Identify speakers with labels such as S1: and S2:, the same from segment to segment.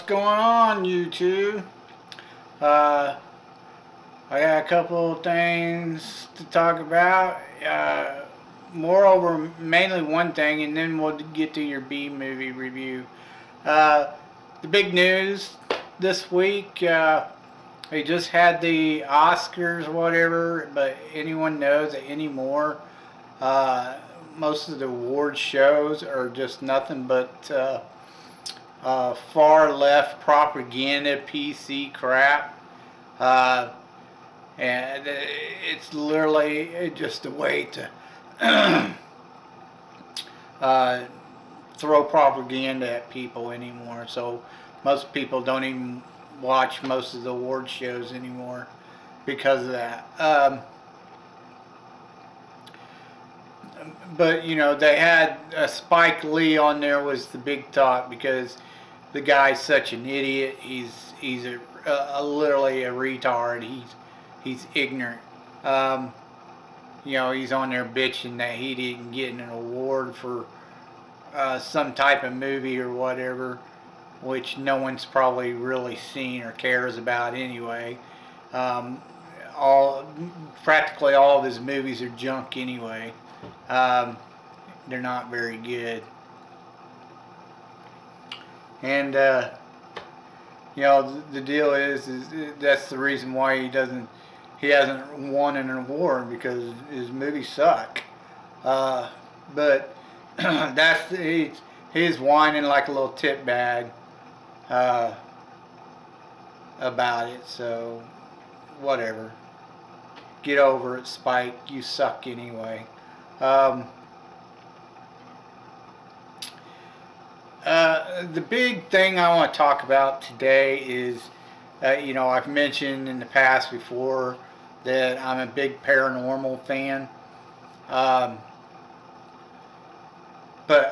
S1: going on, YouTube? Uh, I got a couple of things to talk about. Moreover, mainly one thing, and then we'll get to your B movie review. Uh, the big news this week, we just had the Oscars or whatever, but anyone knows that anymore, most of the award shows are just nothing but far left propaganda PC crap. Uh, and it's literally just a way to throw propaganda at people anymore. So most people don't even watch most of the award shows anymore because of that. But you know, they had Spike Lee on there was the big talk because the guy's such an idiot. He's literally a retard. He's ignorant. You know, he's on there bitching that he didn't get an award for some type of movie or whatever, which no one's probably really seen or cares about anyway. Practically all of his movies are junk anyway. They're not very good. And you know, the deal is that's the reason why he hasn't won an award, because his movies suck. But he's whining like a little tit bag about it. So whatever, get over it, Spike. You suck anyway. The big thing I want to talk about today is, you know, I've mentioned in the past before that I'm a big paranormal fan. But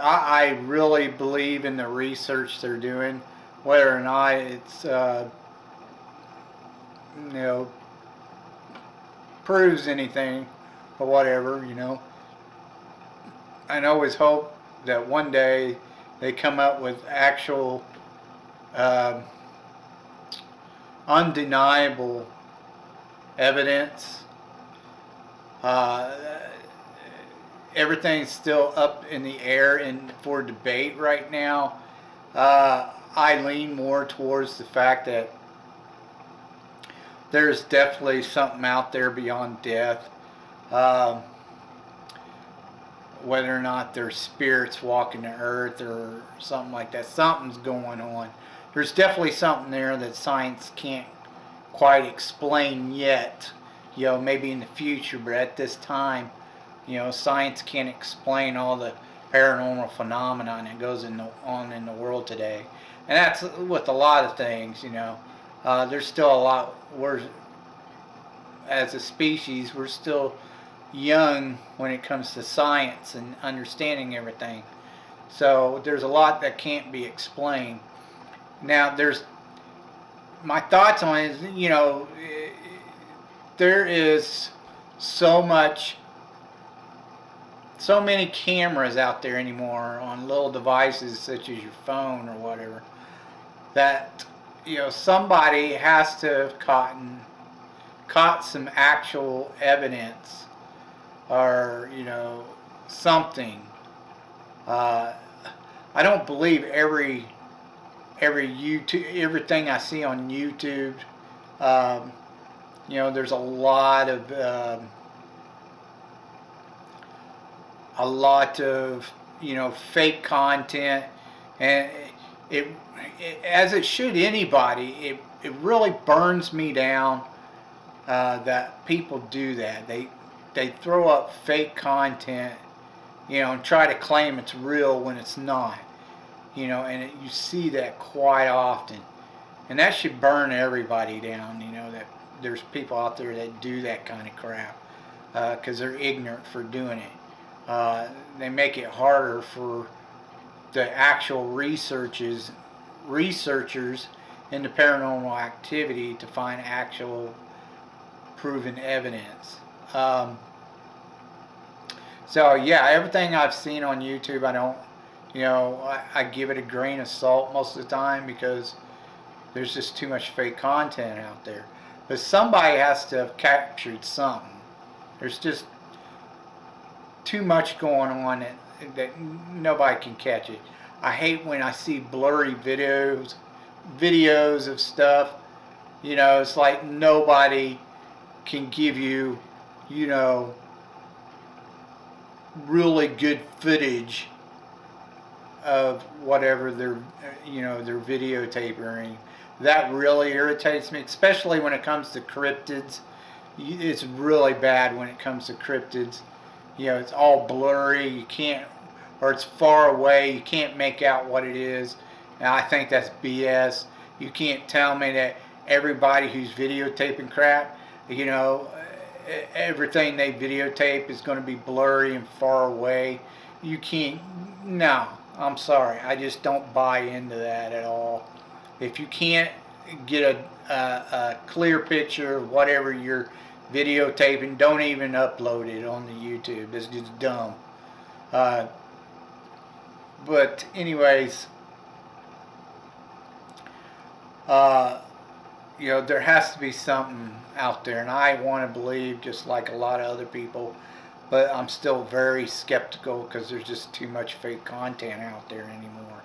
S1: I really believe in the research they're doing, whether or not it's, you know, proves anything or whatever, you know. I always hope that one day they come up with actual undeniable evidence. Everything's still up in the air and for debate right now. I lean more towards the fact that there's definitely something out there beyond death. Whether or not there's spirits walking the earth or something like that, something's going on. There's definitely something there that science can't quite explain yet. You know, maybe in the future, but at this time, you know, science can't explain all the paranormal phenomenon that goes on in the world today. And that's with a lot of things, you know. There's still a lot, as a species, we're still young when it comes to science and understanding everything. So there's a lot that can't be explained. Now, there's my thoughts on it is, you know, there is so many cameras out there anymore on little devices such as your phone or whatever, that, you know, somebody has to have caught some actual evidence, or, you know, something. I don't believe everything I see on YouTube. You know, there's a lot of you know, fake content, and it as it should anybody. It really burns me down that people do that. They throw up fake content, you know, and try to claim it's real when it's not. You know, and you see that quite often, and that should burn everybody down. You know, that there's people out there that do that kind of crap because they're ignorant for doing it. They make it harder for the actual researchers into paranormal activity to find actual proven evidence. So yeah, everything I've seen on YouTube, I don't, you know, I give it a grain of salt most of the time, because there's just too much fake content out there. But somebody has to have captured something. There's just too much going on that nobody can catch it. I hate when I see blurry videos of stuff. You know, it's like nobody can give you, you know, really good footage of whatever they're, you know, they're videotaping. That really irritates me, especially when it comes to cryptids. It's really bad when it comes to cryptids. You know, it's all blurry. You can't, or it's far away. You can't make out what it is. And I think that's BS. You can't tell me that everybody who's videotaping crap, you know, everything they videotape is going to be blurry and far away. You can't. No, I'm sorry. I just don't buy into that at all. If you can't get a clear picture of whatever you're videotaping, don't even upload it on the YouTube. It's just dumb. But anyways, you know, there has to be something out there, and I want to believe just like a lot of other people, but I'm still very skeptical because there's just too much fake content out there anymore.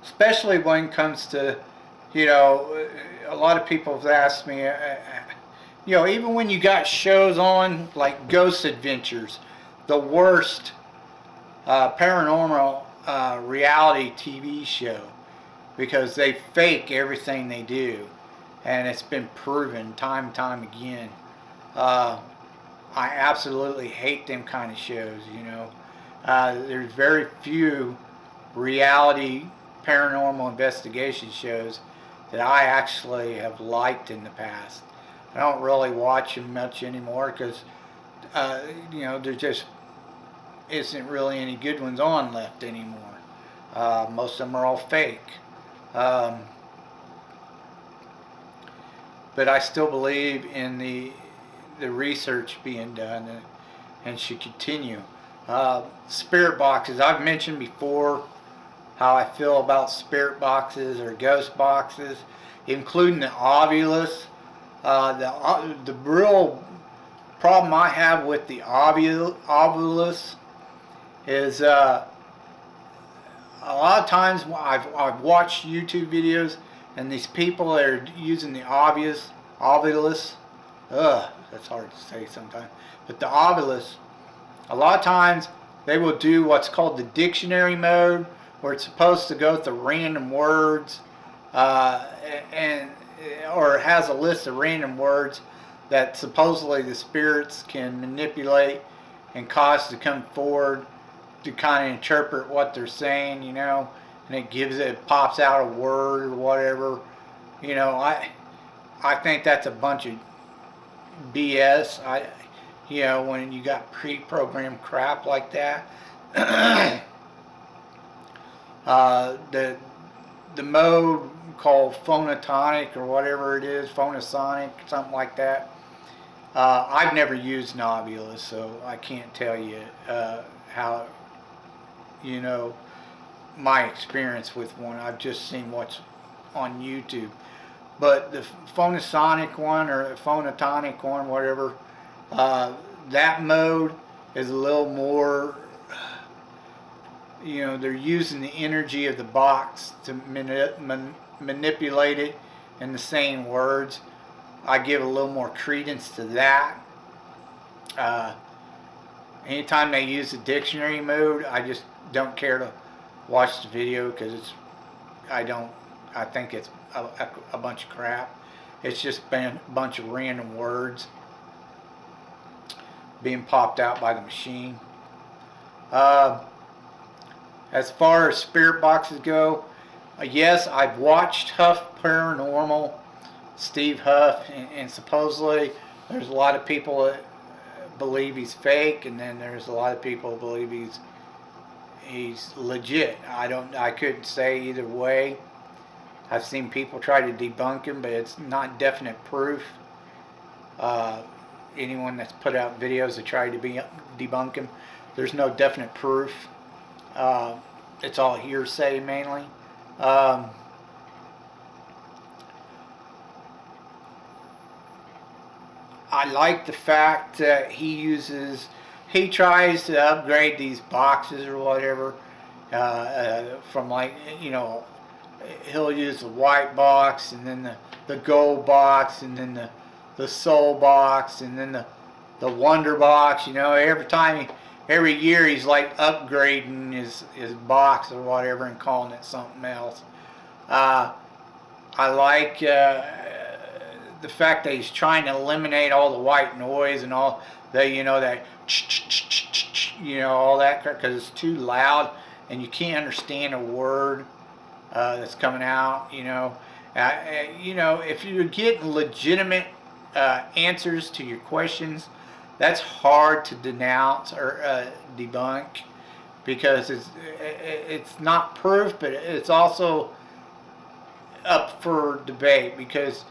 S1: Especially when it comes to, you know, a lot of people have asked me, you know, even when you got shows on like Ghost Adventures, the worst paranormal reality TV show, because they fake everything they do, and it's been proven time and time again. I absolutely hate them kind of shows, you know. There's very few reality paranormal investigation shows that I actually have liked in the past. I don't really watch them much anymore because, you know, there just isn't really any good ones on left anymore. Most of them are all fake. But I still believe in the research being done and should continue. Spirit boxes, I've mentioned before how I feel about spirit boxes or ghost boxes, including the Ovilus. The real problem I have with the Ovilus is a lot of times I've watched YouTube videos, and these people that are using the Ovilus, that's hard to say sometimes, but the Ovilus, a lot of times they will do what's called the dictionary mode, where it's supposed to go through random words, or it has a list of random words that supposedly the spirits can manipulate and cause to come forward to kind of interpret what they're saying, you know, and it pops out a word or whatever. You know, I think that's a bunch of BS. You know, when you got pre-programmed crap like that. The mode called phonotonic or whatever it is, phonosonic, something like that. I've never used an Ovilus, so I can't tell you how, you know, my experience with one. I've just seen what's on YouTube. But the phonosonic one or phonotonic one, whatever, that mode is a little more, you know, they're using the energy of the box to manipulate it in the same words. I give a little more credence to that. Anytime they use the dictionary mode, I just don't care to watch the video because I think it's a bunch of crap. It's just been a bunch of random words being popped out by the machine. As far as spirit boxes go, yes, I've watched Paranormal-Steve Huff, and supposedly there's a lot of people that believe he's fake, and then there's a lot of people who believe he's legit. I couldn't say either way. I've seen people try to debunk him, but it's not definite proof. Anyone that's put out videos that try to debunk him, there's no definite proof. It's all hearsay mainly. Um, I like the fact that he tries to upgrade these boxes or whatever, from, like, he'll use the white box, and then the gold box, and then the soul box, and then the wonder box. Every year he's like upgrading his box or whatever and calling it something else. Uh, I like the fact that he's trying to eliminate all the white noise and all that, that all that, because it's too loud and you can't understand a word that's coming out. If you're getting legitimate answers to your questions, that's hard to denounce or debunk, because it's not proof, but it's also up for debate, because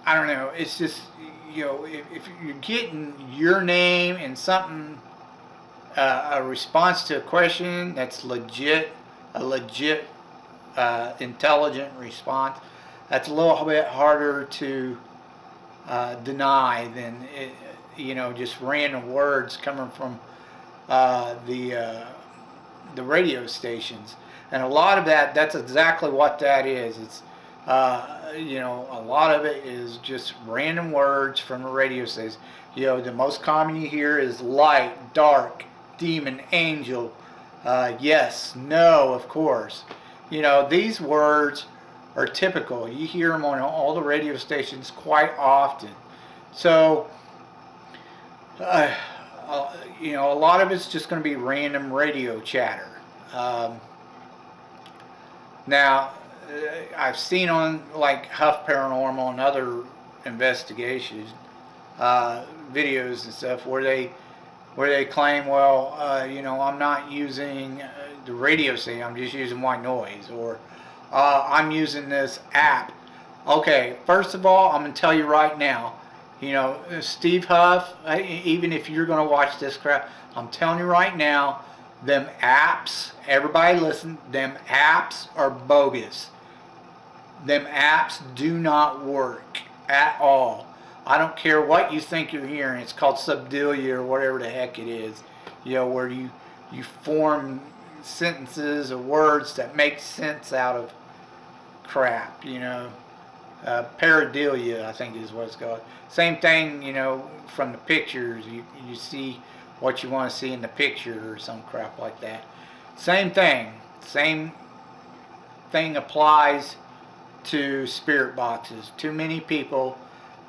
S1: I don't know, it's just, if you're getting your name and something, a response to a question that's a legit intelligent response, that's a little bit harder to deny than just random words coming from the radio stations. And a lot of that's exactly what that is. It's a lot of it is just random words from the radio stations. The most common you hear is light, dark, demon, angel, yes, no, of course. These words are typical. You hear them on all the radio stations quite often. So, a lot of it's just going to be random radio chatter. Now, I've seen on, like, Huff Paranormal and other investigations, videos and stuff, where they claim, well, I'm not using the radio station, I'm just using white noise, or I'm using this app. Okay, first of all, I'm going to tell you right now, Steve Huff, even if you're going to watch this crap, I'm telling you right now, them apps, everybody listen, them apps are bogus. Them apps do not work at all. I don't care what you think you're hearing. It's called subdelia or whatever the heck it is. Where you form sentences or words that make sense out of crap. Pareidolia, I think is what it's called. Same thing, from the pictures. You see what you want to see in the picture or some crap like that. Same thing. Same thing applies to spirit boxes. Too many people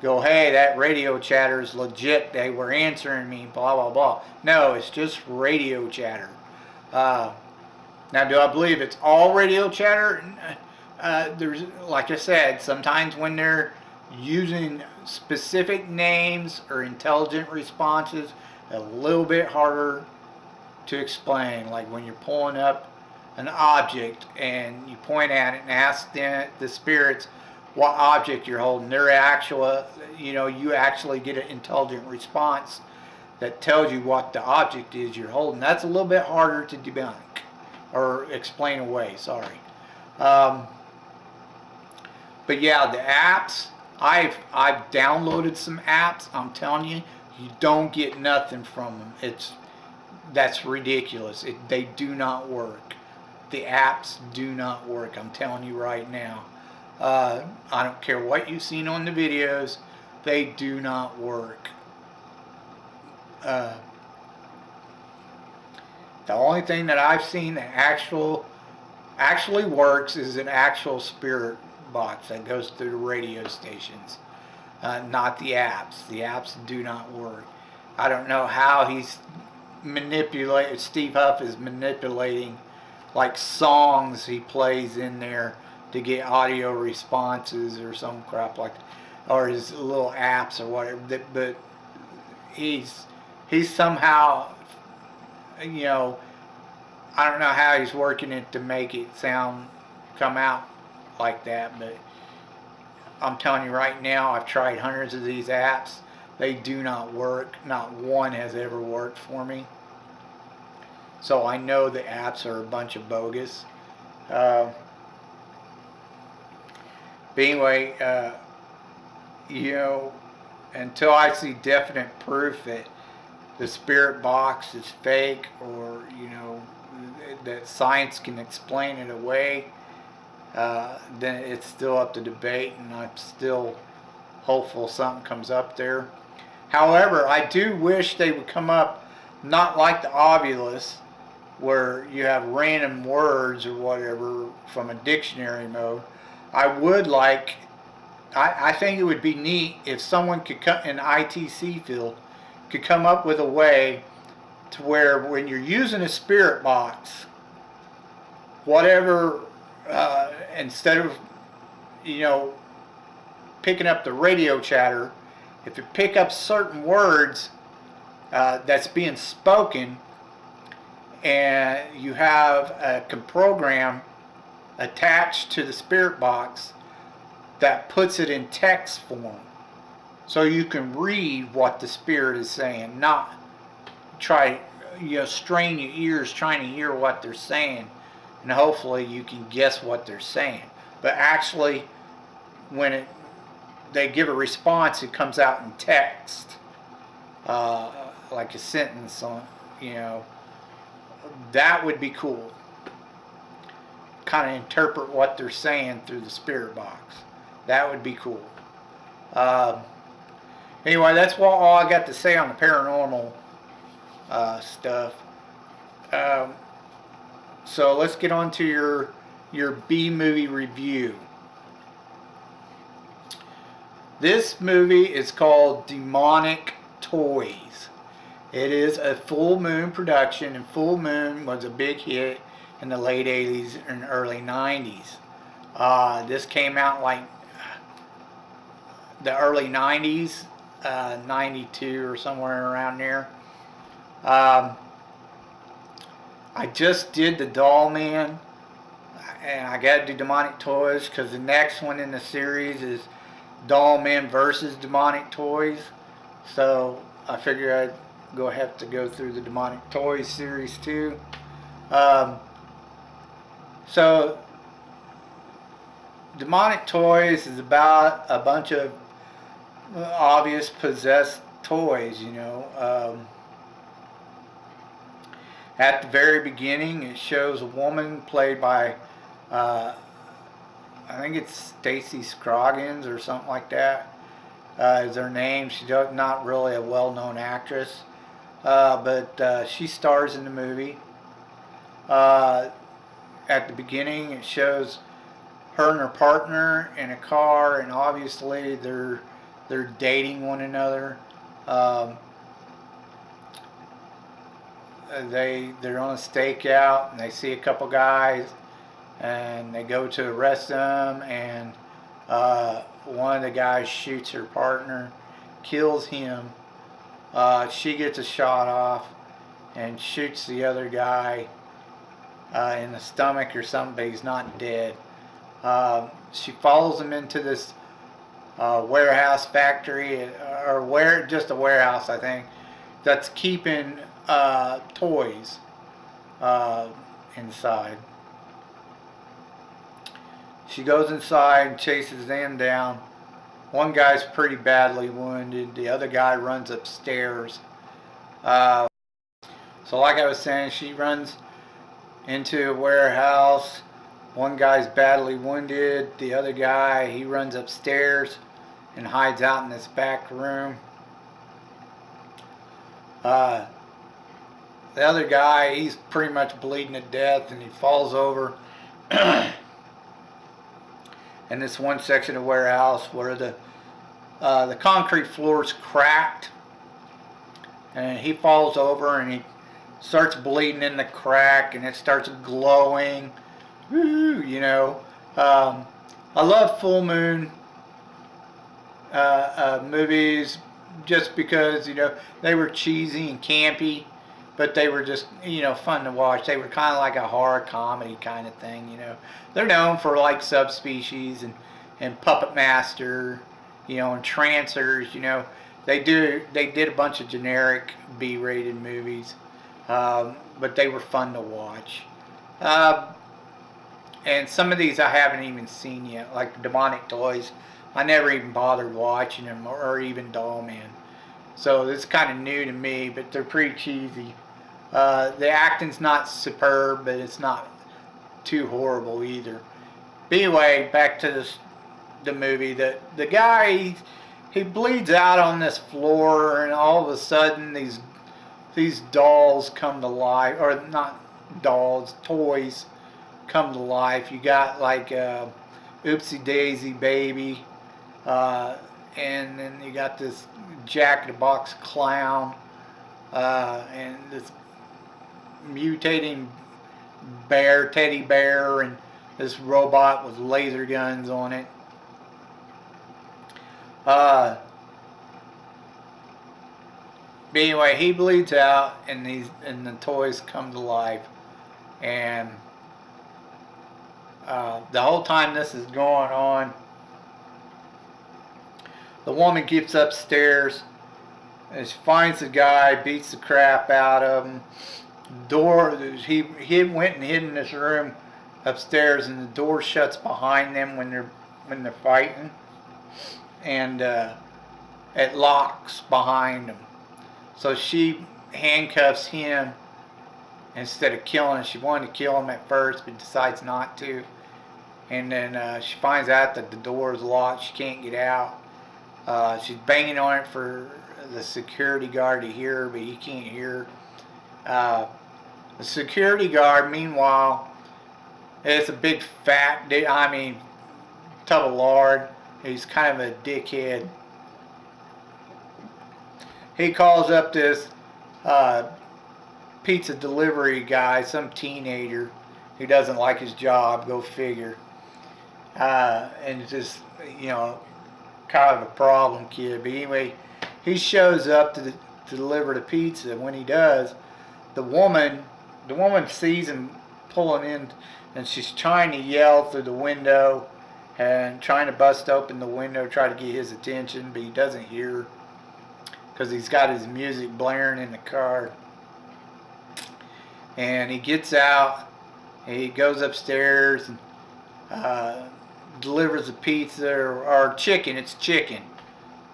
S1: go, hey, that radio chatter is legit, they were answering me, blah, blah, blah. No, it's just radio chatter. Now, do I believe it's all radio chatter? There's, like I said, sometimes when they're using specific names or intelligent responses, a little bit harder to explain. Like when you're pulling up an object and you point at it and ask the spirits what object you're holding, their actual, you actually get an intelligent response that tells you what the object is you're holding. That's a little bit harder to debunk or explain away, sorry. But yeah, the apps, I've downloaded some apps. I'm telling you, you don't get nothing from them. That's ridiculous. They do not work. The apps do not work. I'm telling you right now. I don't care what you've seen on the videos. They do not work. The only thing that I've seen that actually works is an actual spirit box that goes through the radio stations, not the apps. The apps do not work. I don't know how Steve Huff is manipulating, like, songs he plays in there to get audio responses or some crap like that, or his little apps or whatever. But he's somehow, I don't know how he's working it to make it come out like that, but I'm telling you right now, I've tried hundreds of these apps. They do not work. Not one has ever worked for me. so I know the apps are a bunch of bogus. Uh, but anyway, you know, until I see definite proof that the spirit box is fake, or you know, that science can explain it away, then it's still up to debate, and I'm still hopeful something comes up there. However, I do wish they would come up not like the Ovilus, where you have random words or whatever from a dictionary mode. I would like, I think it would be neat if someone could come in the ITC field could come up with a way to where when you're using a spirit box, whatever, instead of, you know, picking up the radio chatter, if you pick up certain words that's being spoken, and you have a program attached to the spirit box that puts it in text form, so you can read what the spirit is saying, not try, you know, strain your ears trying to hear what they're saying, and hopefully you can guess what they're saying. But actually, when they give a response, it comes out in text, like a sentence on, you know. That would be cool. Kind of interpret what they're saying through the spirit box. That would be cool. Anyway, that's all I got to say on the paranormal stuff. So let's get on to your B-movie review. This movie is called Demonic Toys. It is a Full Moon production, and Full Moon was a big hit in the late 80s and early 90s. This came out like the early 90s, 92 or somewhere around there. I just did the Doll Man, and I got to do Demonic Toys because the next one in the series is Doll Man versus Demonic Toys. So I figured I'd have to go through the Demonic Toys series too. So Demonic Toys is about a bunch of obvious possessed toys, you know. At the very beginning, it shows a woman played by I think it's Stacy Scroggins or something like that is her name. She's not really a well-known actress, but she stars in the movie. At the beginning, it shows her and her partner in a car, and obviously they're dating one another. They're on a stakeout, and they see a couple guys, and they go to arrest them, and one of the guys shoots her partner, kills him. She gets a shot off and shoots the other guy in the stomach or something, but he's not dead. She follows him into this warehouse factory, or just a warehouse, I think, that's keeping toys inside. She goes inside and chases them down. One guy's pretty badly wounded. The other guy runs upstairs. So like I was saying, she runs into a warehouse. One guy's badly wounded. The other guy, he runs upstairs and hides out in this back room. The other guy, he's pretty much bleeding to death, and he falls over in this one section of warehouse where the concrete floor is cracked, and he falls over and he starts bleeding in the crack, and it starts glowing. Woo, you know. I love Full Moon movies just because, you know, they were cheesy and campy, but they were just, you know, fun to watch. They were kind of like a horror comedy kind of thing, you know. They're known for like Subspecies and Puppet Master, you know, and Trancers, you know. They did a bunch of generic B-rated movies. but they were fun to watch. Uh, and some of these I haven't even seen yet, like Demonic Toys. I never even bothered watching them, or even Doll Man. So this is kind of new to me, but they're pretty cheesy. The acting's not superb, but it's not too horrible either. But anyway, back to the movie. The guy, he bleeds out on this floor, and all of a sudden these dolls come to life, or not dolls, toys come to life. You got like Oopsie Daisy Baby, and then you got this Jack in the Box clown, and this mutating teddy bear, and this robot with laser guns on it. But anyway, he bleeds out, and the toys come to life, and the whole time this is going on, the woman gets upstairs and she finds the guy, beats the crap out of him. He went and hid in this room upstairs, and the door shuts behind them when they're fighting, and it locks behind them. So she handcuffs him instead of killing him. She wanted to kill him at first, but decides not to. And then she finds out that the door is locked. She can't get out. She's banging on it for the security guard to hear her, but he can't hear her. The security guard, meanwhile, is a big fat, tub of lard. He's kind of a dickhead. He calls up this pizza delivery guy, some teenager who doesn't like his job, go figure. And just, kind of a problem kid. But anyway, he shows up to deliver the pizza. When he does, the woman sees him pulling in, and she's trying to yell through the window and trying to bust open the window, try to get his attention, but he doesn't hear because he's got his music blaring in the car. And he gets out, he goes upstairs and delivers a pizza or chicken. It's chicken.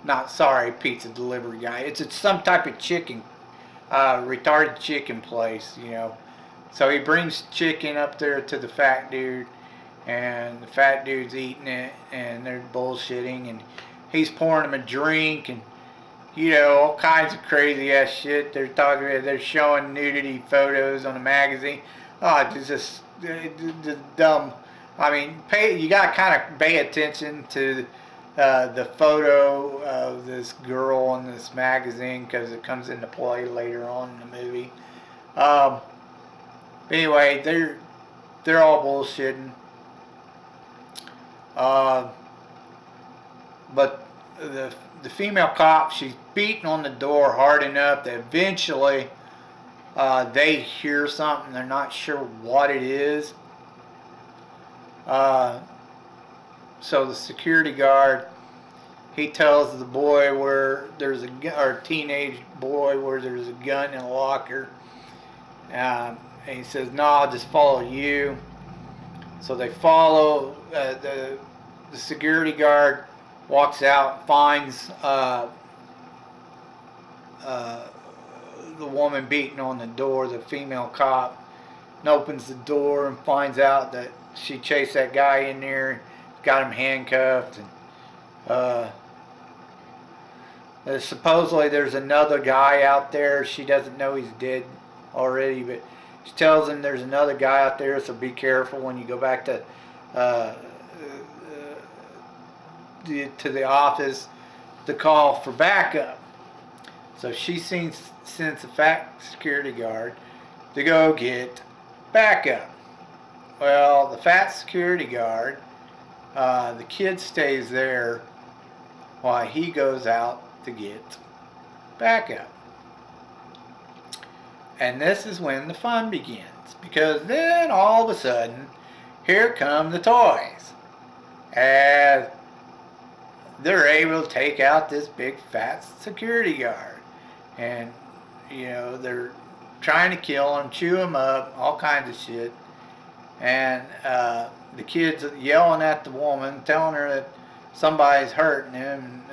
S1: Not sorry, pizza delivery guy. It's some type of chicken, retarded chicken place, So he brings chicken up there to the fat dude, and the fat dude's eating it, and they're bullshitting, and he's pouring him a drink, and all kinds of crazy ass shit. They're showing nudity photos on the magazine. Oh, it's just dumb. You gotta kind of pay attention to the photo of this girl in this magazine because it comes into play later on in the movie. Anyway, they're all bullshitting. But the female cop, she's beating on the door hard enough that eventually they hear something. They're not sure what it is. So the security guard, he tells the boy where there's or teenage boy where there's a gun in a locker. And he says, "No, I'll just follow you." So they follow. The security guard walks out, finds the woman beating on the door, the female cop, and opens the door and finds out that she chased that guy in there, got him handcuffed, and supposedly there's another guy out there. She doesn't know he's dead already, but she tells him there's another guy out there, so be careful when you go back to the office to call for backup. So she sends the fat security guard to go get backup. Well, the fat security guard, the kid stays there while he goes out to get backup. And this is when the fun begins, because then all of a sudden, here come the toys. And they're able to take out this big fat security guard. And, they're trying to kill him, chew him up, all kinds of shit. And the kid's yelling at the woman, telling her that somebody's hurting him,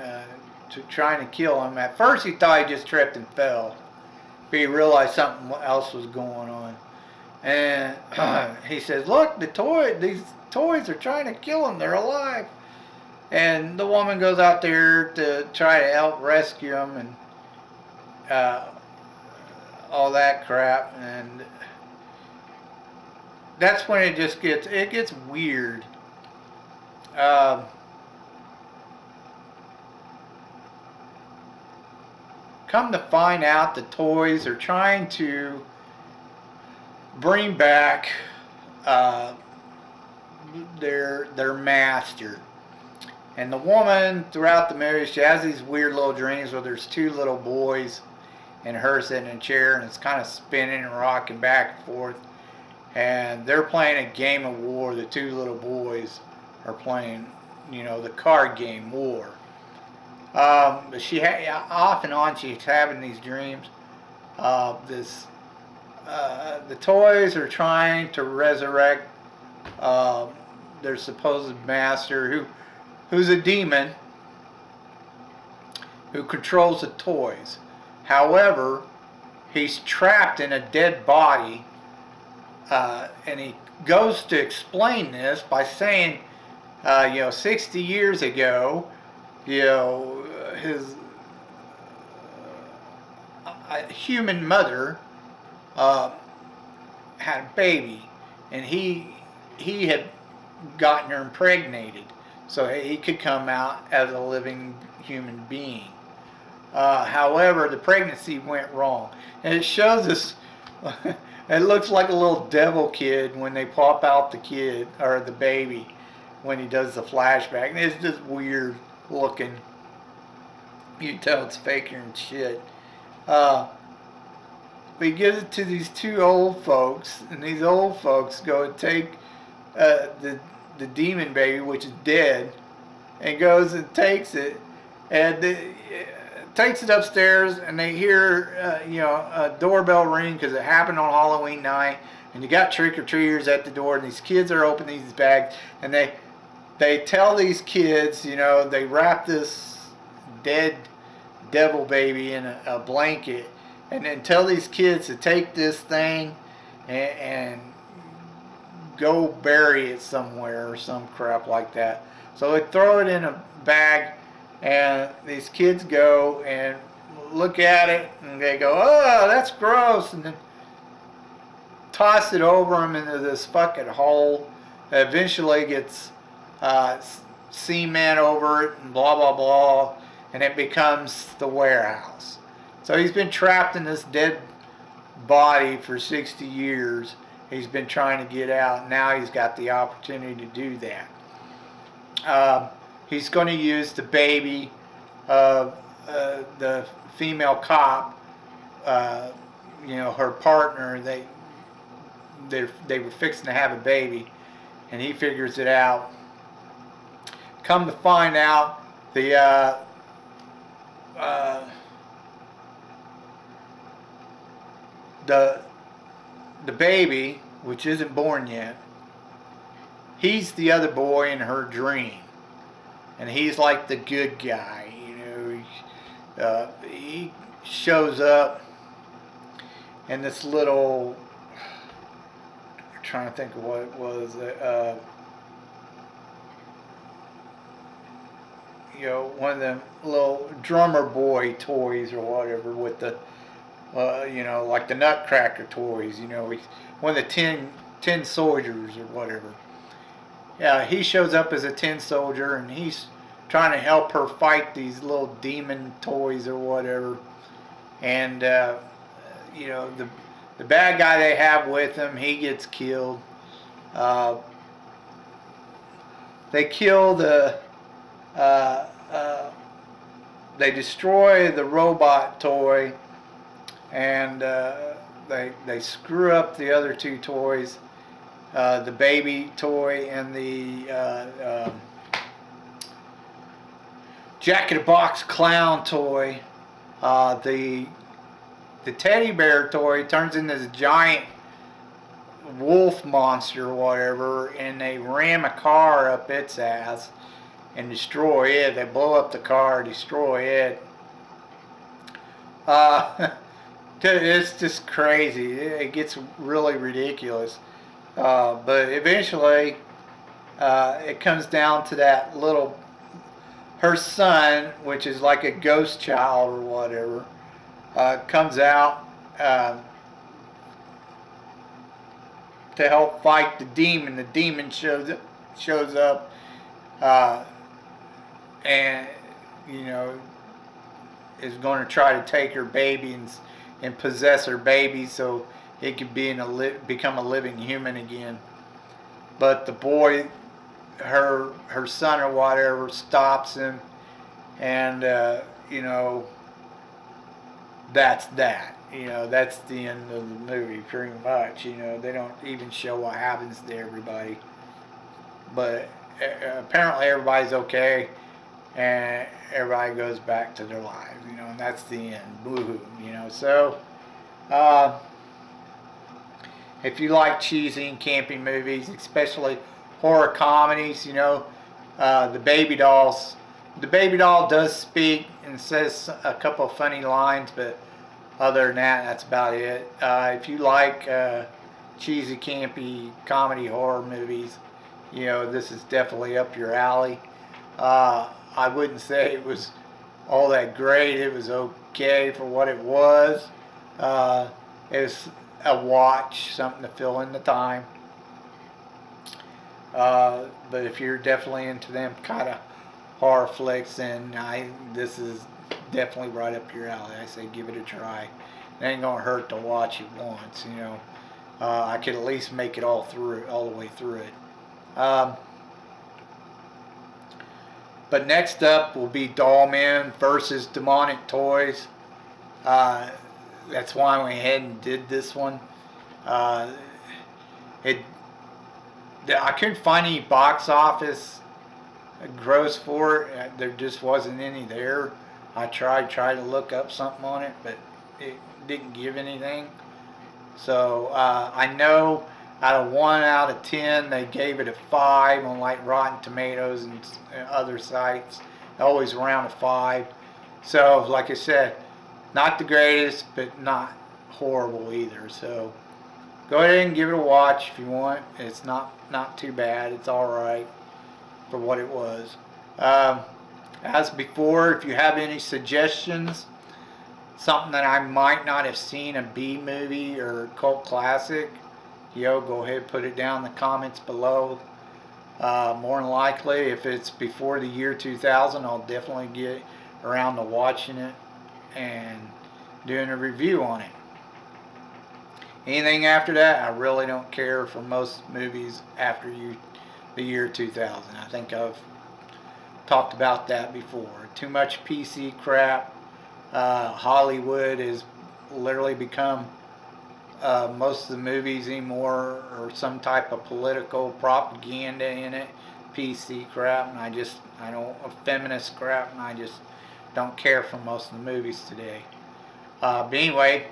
S1: trying to kill him. At first he thought he just tripped and fell, but he realized something else was going on. And he says, look, these toys are trying to kill him, they're alive. And the woman goes out there to try to help rescue him and all that crap. And that's when it gets weird. Come to find out, the toys are trying to bring back their master. And the woman, throughout the movie, she has these weird little dreams where there's two little boys and her sitting in a chair, and it's kind of spinning and rocking back and forth. And they're playing a game of war. The two little boys are playing, the card game War. But off and on, she's having these dreams. The toys are trying to resurrect their supposed master, who's a demon who controls the toys. However, he's trapped in a dead body, and he goes to explain this by saying, 60 years ago, his human mother had a baby, and he had gotten her impregnated, so he could come out as a living human being. However, the pregnancy went wrong, and it shows us. It looks like a little devil kid when they pop out the kid or the baby when he does the flashback, and it's just weird looking. You can tell it's faker and shit. But he gives it to these two old folks, and these old folks go and take the demon baby, which is dead, and goes and takes it, and takes it upstairs, and they hear a doorbell ring because it happened on Halloween night, and you got trick-or-treaters at the door, and these kids are opening these bags, and they tell these kids, they wrap this dead devil baby in a blanket, and then tell these kids to take this thing and go bury it somewhere or some crap like that. So they throw it in a bag, and these kids go and look at it, and they go, oh, that's gross, and then toss it over them into this fucking hole. Eventually gets cement over it and blah blah blah, and it becomes the warehouse. So he's been trapped in this dead body for 60 years. He's been trying to get out. Now he's got the opportunity to do that. He's going to use the baby of the female cop, her partner. They were fixing to have a baby, and he figures it out. Come to find out, the baby, which isn't born yet, he's the other boy in her dream, and he's like the good guy. He shows up in this little, I'm trying to think of what it was, one of the little drummer boy toys or whatever, with the like the Nutcracker toys, one of the tin soldiers or whatever. Yeah, he shows up as a tin soldier, and he's trying to help her fight these little demon toys or whatever. And the bad guy they have with him, he gets killed. They kill they destroy the robot toy, and they screw up the other two toys, the baby toy and the Jack-in-the-Box clown toy. The the teddy bear toy turns into this giant wolf monster or whatever, and they ram a car up its ass and destroy it. They blow up the car, destroy it. It's just crazy. It gets really ridiculous. But eventually, it comes down to that little, her son, which is like a ghost child or whatever, comes out to help fight the demon. The demon shows up, and you know, is going to try to take her baby and possess her baby so it could become a living human again. But the boy, her son or whatever, stops him, and you know, that's that. You know, that's the end of the movie, pretty much. You know, they don't even show what happens to everybody. But apparently everybody's okay, and everybody goes back to their lives. You know, and that's the end. Boo-hoo. You know, so if you like cheesy and campy movies, especially horror comedies, you know, the baby doll does speak and says a couple of funny lines, but other than that, that's about it. If you like cheesy, campy, comedy, horror movies, you know, this is definitely up your alley. I wouldn't say it was all that great. It was okay for what it was. It was a watch, something to fill in the time. But if you're definitely into them kind of horror flicks, then this is definitely right up your alley. I say give it a try. It ain't gonna hurt to watch it once, you know. I could at least make it all the way through it. But next up will be Dollman versus Demonic Toys. That's why I went ahead and did this one. I couldn't find any box office gross for it. There just wasn't any there. I tried to look up something on it, but it didn't give anything. So I know out of 1 out of 10, they gave it a 5 on like Rotten Tomatoes and other sites. Always around a 5. So like I said, not the greatest, but not horrible either. So go ahead and give it a watch if you want. It's not too bad. It's all right for what it was. As before, if you have any suggestions, something that I might not have seen, a B movie or cult classic, go ahead and put it down in the comments below. More than likely, if it's before the year 2000, I'll definitely get around to watching it and doing a review on it. Anything after that, I really don't care for most movies after the year 2000. I think I've talked about that before. Too much PC crap. Hollywood has literally become most of the movies anymore or some type of political propaganda in it. PC crap, and I don't, feminist crap, and I just don't care for most of the movies today. But anyway,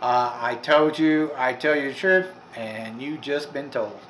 S1: I told you, I tell you the truth, and you just been told.